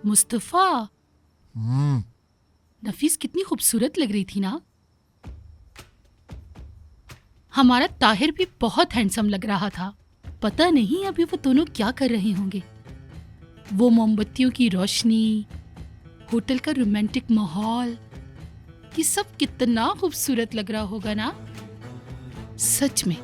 मुस्तफा, नफीस कितनी खूबसूरत लग रही थी ना। हमारा ताहिर भी बहुत हैंडसम लग रहा था। पता नहीं अभी वो दोनों क्या कर रहे होंगे। वो मोमबत्तियों की रोशनी, होटल का रोमांटिक माहौल, ये सब कितना खूबसूरत लग रहा होगा ना, सच में।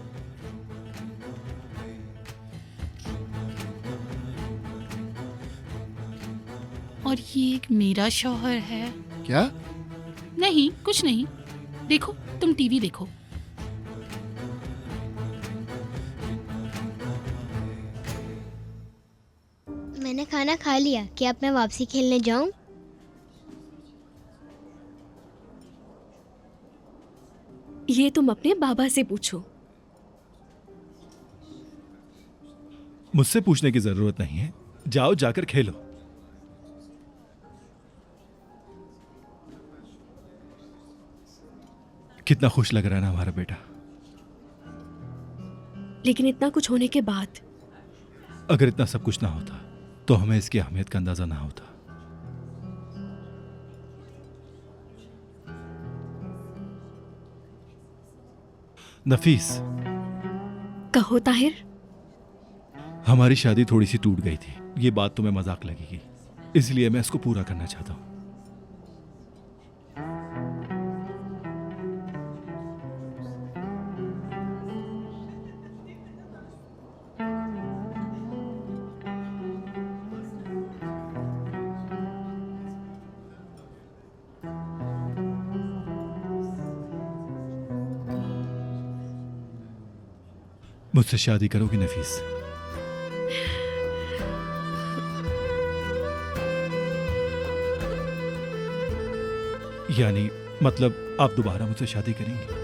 और ये एक मेरा शौहर है। क्या? नहीं, कुछ नहीं। देखो, तुम टीवी देखो। मैंने खाना खा लिया। क्या अब मैं वापसी खेलने जाऊं? ये तुम अपने बाबा से पूछो। मुझसे पूछने की जरूरत नहीं है, जाओ जाकर खेलो। कितना खुश लग रहा है ना हमारा बेटा। लेकिन इतना कुछ होने के बाद अगर इतना सब कुछ ना होता तो हमें इसकी अहमियत का अंदाजा ना होता। नफीस, कहो ताहिर। हमारी शादी थोड़ी सी टूट गई थी। ये बात तुम्हें मजाक लगेगी, इसलिए मैं इसको पूरा करना चाहता हूं। मुझसे शादी करोगी नफीस? यानी मतलब आप दोबारा मुझसे शादी करेंगी?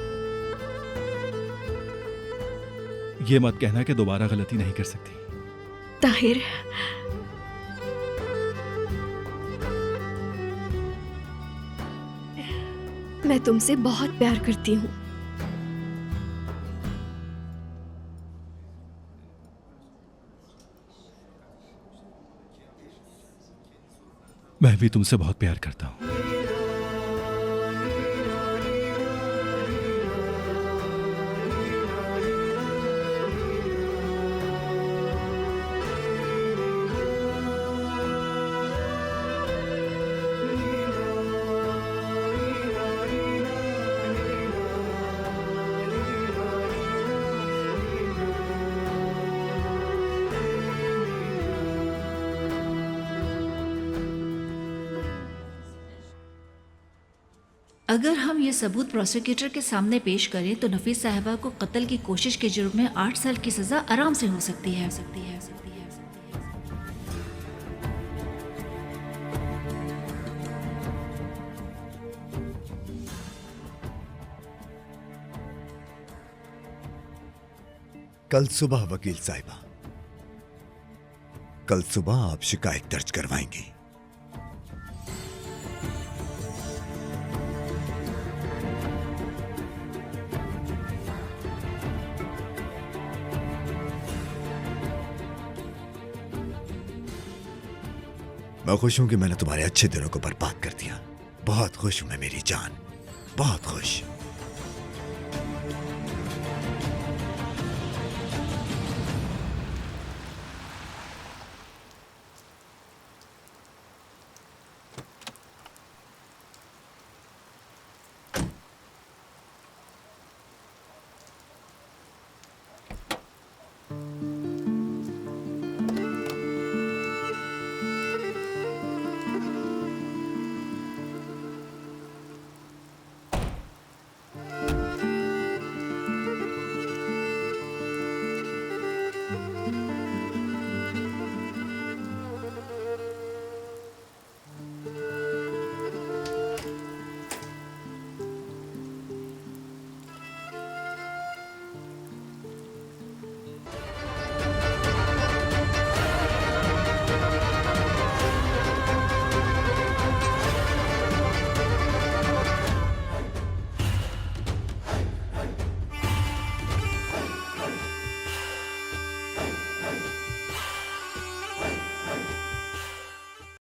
ये मत कहना कि दोबारा गलती नहीं कर सकती। ताहिर, मैं तुमसे बहुत प्यार करती हूँ। मैं भी तुमसे बहुत प्यार करता हूं। अगर हम ये सबूत प्रोसिक्यूटर के सामने पेश करें तो नफीस साहिबा को कत्ल की कोशिश के जुर्म में 8 साल की सजा आराम से हो सकती है। कल सुबह वकील साहिबा, कल सुबह आप शिकायत दर्ज करवाएंगी। मैं खुश हूं कि मैंने तुम्हारे अच्छे दिनों को बर्बाद कर दिया। बहुत खुश हूं मैं मेरी जान, बहुत खुश।